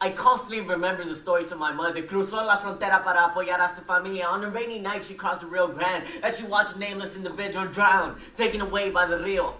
I constantly remember the stories of my mother. Cruzó la frontera para apoyar a su familia. On a rainy night, she crossed the Rio Grande as she watched a nameless individual drown, taken away by the Rio.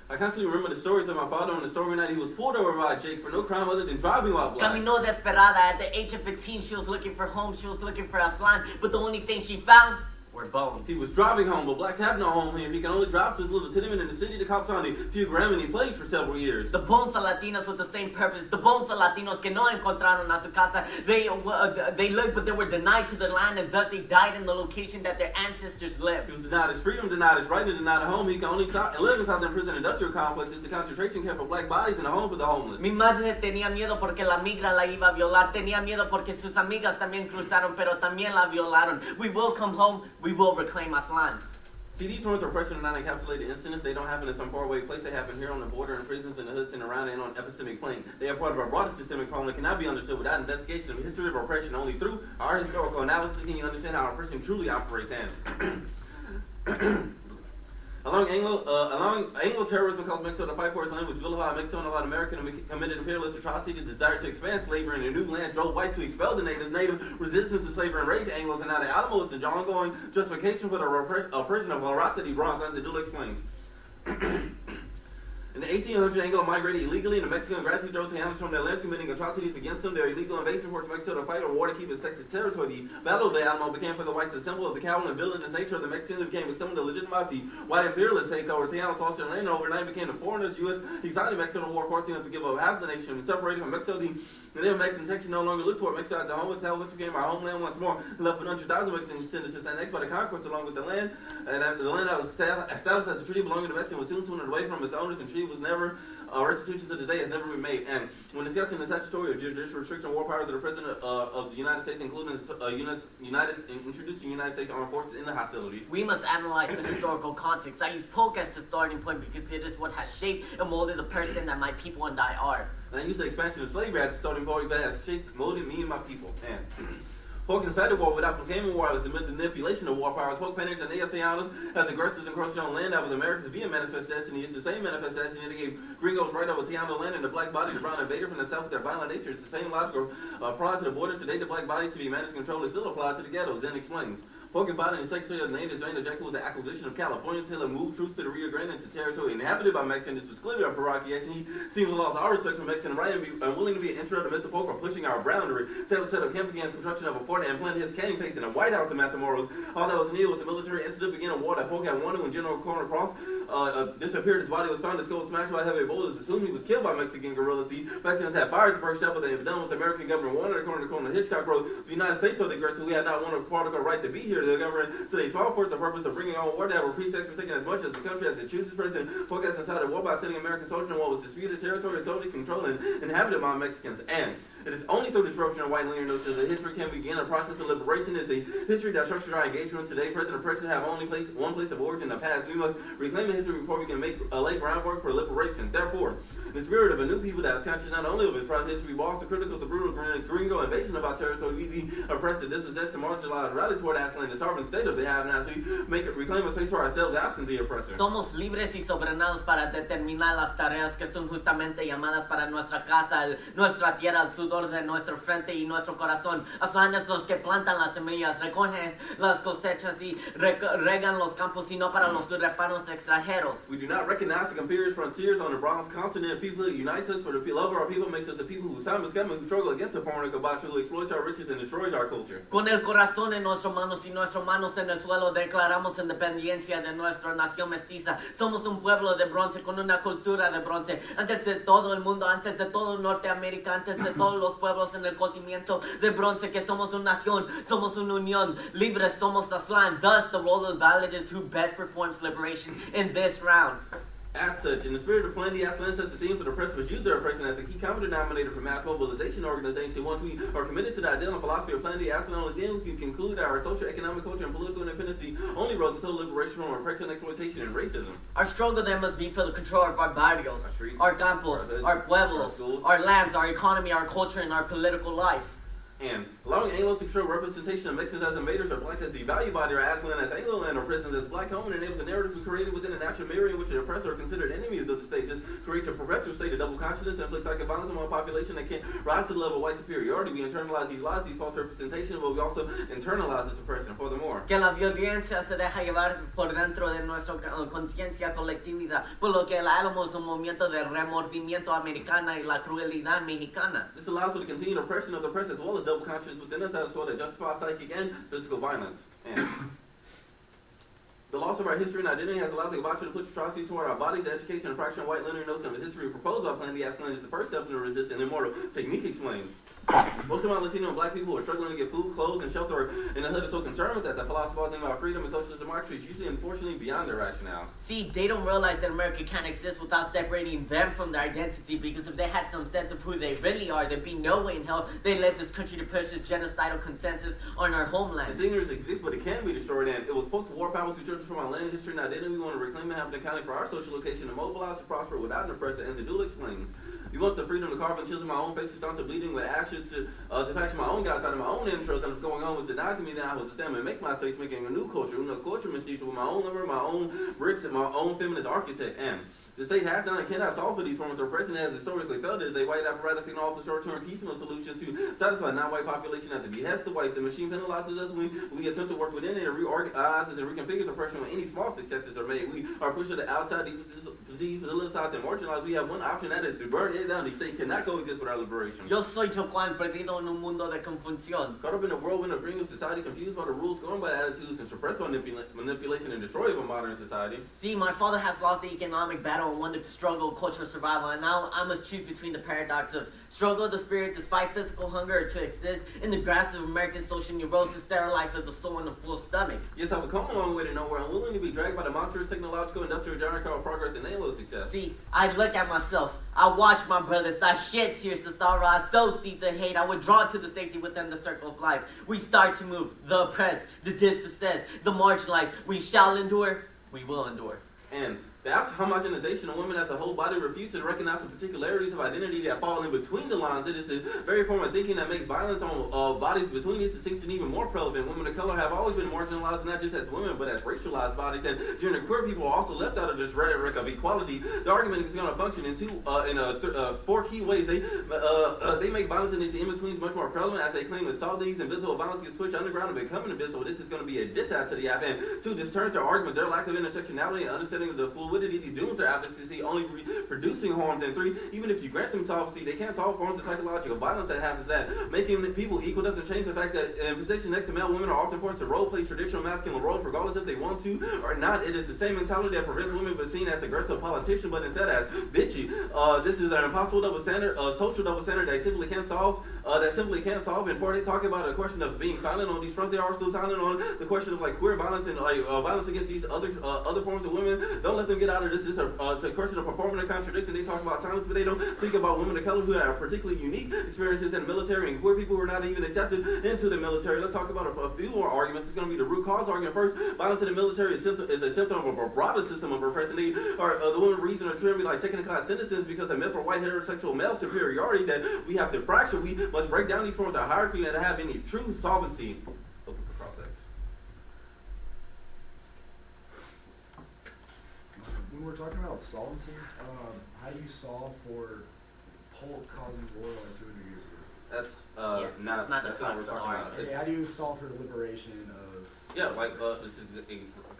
I constantly remember the stories of my father on the story night he was pulled over by Jake for no crime other than driving while black. Caminó desesperada. At the age of 15, she was looking for home. She was looking for Aslan, but the only thing she found were bones. He was driving home, but blacks have no home here. He can only drive to his little tenement in the city. The cops found him. Hugh Graham, and he played for several years. The bones of Latinos with the same purpose. The bones of Latinos que no encontraron a su casa. They looked, but they were denied to the land, and thus they died in the location that their ancestors lived. He was denied his freedom, denied his right, and denied a home. He can only live inside the prison industrial complex. It's a concentration camp for black bodies and a home for the homeless. Mi madre tenía miedo porque la migra la iba a violar. Tenía miedo porque sus amigas también cruzaron, pero también la violaron. We will come home. We will reclaim Aslan. See, these forms of oppression are not encapsulated incidents. They don't happen in some faraway place. They happen here on the border, in prisons, in the hoods, and around, and on an epistemic plane. They are part of a broader systemic problem that cannot be understood without investigation of the history of oppression. Only through our historical analysis can you understand how oppression truly operates. And Allowing Anglo terrorism caused Mexico to fight for its land, which vilified Mexico and allowed American and committed imperialist atrocity. The desire to expand slavery in a new land drove whites to expel the natives. Native resistance to slavery enraged Anglos, and now the Alamo is the ongoing justification for the oppression of veracity bronze, as it duly explains. In the 1800s, Anglo migrated illegally into Mexico and gradually drove Tejanos from their lands, committing atrocities against them. Their illegal invasion forced Mexico to fight a war to keep its Texas territory. The Battle of the Alamo became for the whites a symbol of the coward and villainous nature of the Mexicans. It became a symbol of legitimacy. White imperialists take over Tejanos, lost their land, and overnight became the foreigners. U.S. decided Mexico war, forcing us to give up half the nation. And separated from Mexico, the native Mexican Texas no longer looked toward Mexico as the home, which became our homeland once more. Left with 100,000 Mexican descendants annexed by the conquest along with the land. And the land that was established as a treaty belonging to Mexico was soon torn away from its owners, and treaty was never restitution to this day has never been made. And when discussing the statutory or judicial restriction war powers of the President of the United States, including introducing United States armed forces in the hostilities, we must analyze the historical context. I use Polk as the starting point because it is what has shaped and molded the person that my people and I are. And I use the expansion of slavery as the starting point that has shaped, molded me and my people. And Polk incited war without proclaiming war. It was the manipulation of war powers. Polk painted the native Tejanos as aggressors encroaching on land that was America's via manifest destiny. It's the same manifest destiny that gave gringos right over Tejano land and the black body, the brown invader from the south with their violent nature. It's the same logic applied to the border. Today, the black bodies to be managed and controlled is still applied to the ghettos. Then explains. Polk embodied the Secretary of the Navy, his main objective was the acquisition of California until it moved troops to the Rio Grande into territory inhabited by Mexicans. This was clearly a prerogation. He seemed to lost our respect for Mexican right and be unwilling to be an intro to Mr. Polk for pushing our boundary. Taylor set up camp, began construction of a fort, and planted his canning place in the White House in Matamoros. All that was needed was a military incident, began a war that Polk had won when General Corner Cross disappeared. His body was found. His skull was smashed by heavy bullets. Assumed he was killed by Mexican guerrillas. The Mexicans had fired the first shot, but they had done what the American government wanted. According to Colonel Hitchcock wrote, the United States told the aggressor we had not won a particle right to be here. The government said they fought for the purpose of bringing on war that were pretext for taking as much as the country as it chooses. President Polk has incited war by sending American soldiers in what was disputed territory, solely controlled and inhabited by Mexicans. And it is only through disruption of white linear notions that history can begin. A process of liberation is a history that structures our engagement today. Present and oppression have only one place of origin, the past. We must reclaim the history before we can lay groundwork for liberation. Therefore, the spirit of a new people that is conscious not only of its proud history, but also critical of the brutal gringo invasion of our territory, we the oppressed, the dispossessed, the marginalized, rally toward Aslan, the sovereign state of the have-nots. We reclaim a space for ourselves absent the oppressor. Somos libres y soberanos para determinar las tareas que son justamente llamadas para nuestra casa, nuestra tierra, el sudor de nuestra frente y nuestro corazón. Aslan es los que plantan las semillas, recogen las cosechas y regan los campos, y no para los reparos extranjeros. We do not recognize the imperious frontiers on the bronze continent. People who unites us, for the love of our people makes us the people who Simon Scatman, who struggle against the foreigner Kabacha, who exploits our riches and destroys our culture. Con el corazón en nuestras manos y nuestras manos en el suelo, declaramos independencia de nuestra nación mestiza. Somos un pueblo de bronce con una cultura de bronce. Antes de todo el mundo, antes de todo Norteamérica, antes de todos los pueblos en el continente de bronce, que somos una nación, somos una unión, libres somos Aslan. Thus, the role of the ballad is who best performs liberation in this round. As such, in the spirit of plenty, Aslan sets the theme for the oppressed, but use their oppression as a key common denominator for mass mobilization organization. Once we are committed to the ideal and philosophy of plenty, Aslan only then we can conclude our social, economic, culture, and political independence, the only road to total liberation from oppression, exploitation, and racism. Our struggle then must be for the control of our barrios, our campos, our pueblos, our lands, our economy, our culture, and our political life. And allowing Anglo-sexual representation of Mexicans as invaders or blacks as devalued by their Aztlan as Anglo-land or prisons as black home enables a narrative created within the national memory in which the oppressed are considered enemies of the state. This creates a perpetual state of double consciousness and inflicts psychic violence among a population that can't rise to the level of white superiority. We internalize these lies, these false representations, but we also internalize this oppression. Furthermore, que la violencia se deja llevar por dentro de nuestra conciencia colectiva, por lo que el álamo es un movimiento de remordimiento americana y la crueldad mexicana. this allows for the continued oppression of the oppressed as well as double consciousness within us that is called that justifies psychic and physical violence. And the loss of our history and identity has allowed the Gabacho to push atrocity toward our bodies. The education and practice of white linear notion of history proposed by Plan the Aztlan is the first step in the resist and immortal technique explains. Most of my Latino and black people who are struggling to get food, clothes, and shelter in the hood are so concerned with that the philosophizing about freedom and socialist democracy is usually unfortunately beyond their rationale. See, they don't realize that America can't exist without separating them from their identity, because if they had some sense of who they really are, there'd be no way in hell they led this country to push this genocidal consensus on our homeland. This ignorance exists, but it can be destroyed, and it was post-war powers who stripped us from our land, history, and identity. We want to reclaim and have an accounting for our social location to mobilize to prosper without an oppressor, as Zedul explains. We want the freedom to carve and chisel my own face, to start to bleeding with ashes, to fashion my own gods out of my own interests, and if going on was denied to me, then I would stand and make my space, making a new culture, mestizo, with my own lumber, my own bricks, and my own feminist architect. And the state has done and cannot solve for these forms of oppression as historically felt as a white apparatus can offer short-term piecemeal solution to satisfy non-white population at the behest of whites. The machine penalizes us when we attempt to work within it and reorganizes and reconfigures oppression when any small successes are made. We are pushed to the outside, politicized, and marginalized. We have one option, that is to burn it down. The state cannot coexist with our liberation. Yo soy Chocuan, perdido en un mundo de confusión. Caught up in a whirlwind of bringing society confused by the rules, governed by attitudes, and suppressed by manipulation and destroyed by modern society. See, my father has lost the economic battle and won the struggle, cultural survival, and now I must choose between the paradox of struggle the spirit despite physical hunger to exist in the grasp of American social neurosis, sterilized of the soul in a full stomach. Yes, I would come a long way to nowhere, unwilling to be dragged by the monstrous technological, industrial giant car of progress and Anglo success. See, I look at myself, I watch my brothers, I shed tears of sorrow, I sow seeds of hate, I withdraw to the safety within the circle of life. We start to move, the oppressed, the dispossessed, the marginalized. We shall endure, we will endure. And the homogenization of women as a whole body refuses to recognize the particularities of identity that fall in between the lines. It is the very form of thinking that makes violence on bodies between these distinctions even more prevalent. Women of color have always been marginalized, not just as women, but as racialized bodies. And gender queer people are also left out of this rhetoric of equality. The argument is going to function in four key ways. They make violence in these in-betweens much more prevalent, as they claim that solve these invisible violence gets pushed underground and becoming invisible. This is going to be a diss-out to the app. And two, this turns their argument, their lack of intersectionality and understanding of the fluidity these dooms their advocacy, only producing harms. And three, even if you grant them solvency, they can't solve forms of psychological violence that happens. That making people equal doesn't change the fact that in positions next to male, women are often forced to role play traditional masculine roles, regardless if they want to or not. It is the same mentality that prevents women from seen as aggressive politicians, but instead as bitchy. This is an impossible double standard, social double standard that simply can't solve. And part they talk about a question of being silent on these fronts. They are still silent on the question of like queer violence and violence against these other forms of women. Don't let them get out of this. It's a question of performing a contradiction. They talk about silence, but they don't speak about women of color who have particularly unique experiences in the military and queer people who are not even accepted into the military. Let's talk about a few more arguments. It's going to be the root cause argument first. Violence in the military is a symptom of a broader system of oppression. They are the women reason are treated like second-class citizens because they're meant for white heterosexual male superiority that we have to fracture. We must break down these forms of hierarchy and have any true solvency. Look at the process. When we're talking about solvency, how do you solve for Polk causing war like 200 years ago? That's that's not what we're talking about. Okay, how do you solve for the liberation of? Yeah, like this is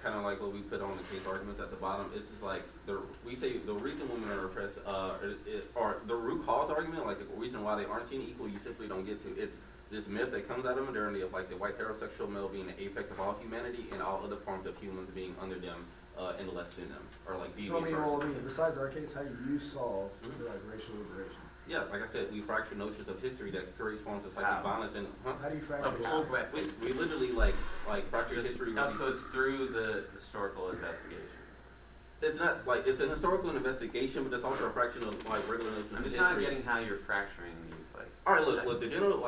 kind of like what we put on the case arguments at the bottom. It's just like we say the reason women are oppressed, or the root cause argument, like the reason why they aren't seen equal, you simply don't get to. It's this myth that comes out of modernity of like the white heterosexual male being the apex of all humanity and all other forms of humans being under them and less than them, or like deviant. Besides our case, how do you solve for like racial liberation? Yeah, like I said, we fracture notions of history that creates forms of psychic violence and How do you fracture we literally like fracture history. No, so it's through the historical investigation. It's not like it's an historical investigation, but it's also a fraction of like regular notion I'm of just not history. getting how you're fracturing these, like. All right, look, the general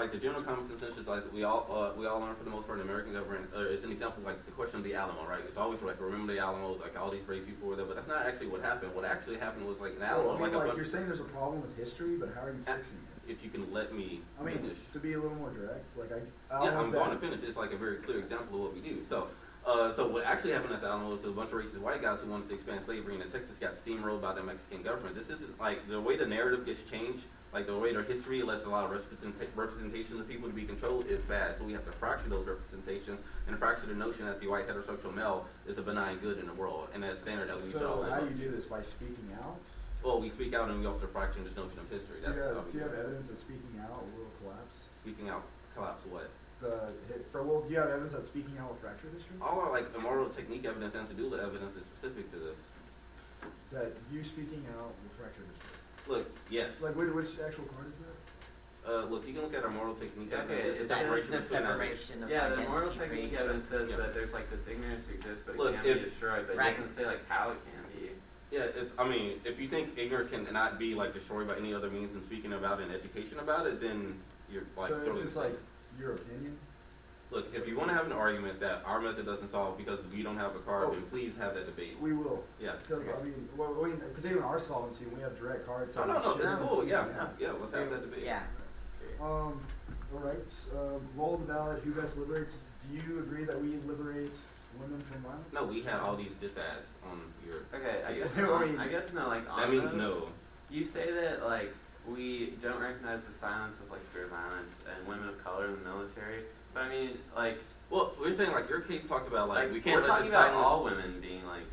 common consensus, like we all learn for the most part in the American government. It's an example like the question of the Alamo, right? It's always like remember the Alamo, like all these brave people were there, but that's not actually what happened. What actually happened was like an Alamo, Well, I mean, like a like bunch. you're saying there's a problem with history, but how are you fixing it? If you can let me I mean, finish. to be a little more direct, like Yeah, I'm going to finish. It's like a very clear example of what we do. So what actually happened at the Alamo was a bunch of racist white guys who wanted to expand slavery, and then Texas got steamrolled by the Mexican government. This isn't like the way the narrative gets changed, like the way their history lets a lot of representation of people to be controlled is bad. So we have to fracture those representations and fracture the notion that the white heterosexual male is a benign good in the world, and that standard that we So draw. how do you do this? By speaking out? Well, we speak out and we also fracture this notion of history. Do you That's how have, we do you do have it. evidence that speaking out will collapse? Speaking out collapse what? Do you have evidence that speaking out will fracture history? All our like immoral technique evidence and to do evidence is specific to this. That you speaking out will fracture history? Look, yes. Like, which actual card is that? Look, you can look at our moral technique Okay, evidence. It's a that separation the between separation of Yeah, the identity moral technique creates evidence says Yeah. that there's like this ignorance exists, but it Look, can't be if- destroyed, but Right. it doesn't say like how it can be. Yeah, I mean, if you think ignorance cannot be like destroyed by any other means than speaking about it and education about it, then you're like So totally is this like your opinion? Look, if you want to have an argument that our method doesn't solve because we don't have a card, Oh. then please have that debate. We will. Yeah. Because, I mean, particularly in our solvency, when we have direct cards. No, so no, no, shit, it's cool. speaking Yeah, out. yeah, let's have that debate. Yeah. All right, roll the ballot, who best liberates? Do you agree that we liberate women from violence? No, we had all these diss ads on your. Okay, I guess I mean, I guess no, like on That means those, no. You say that like we don't recognize the silence of like queer violence and women of color in the military, but I mean like Well, we're saying like your case talks about like we can't we're let talking the about silence. all women being like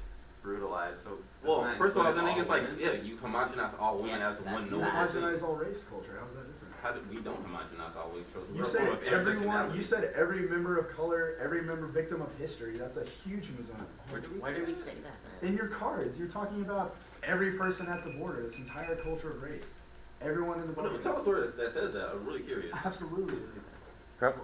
brutalized. So Well, doesn't that first of all, include the thing is like, women? yeah, you homogenize all women Yeah, as that's one You normal not- thing. homogenize all race culture, how's that different? How did we don't homogenize all race culture? You We're a said form of everyone, intersectionality. you said every member of color, every member victim of history, that's a huge misnomer. Where do we say that, man? In your cards, you're talking about every person at the border, this entire culture of race. Everyone in the Well, border. tell us where that says that. I'm really curious. Absolutely. Pro-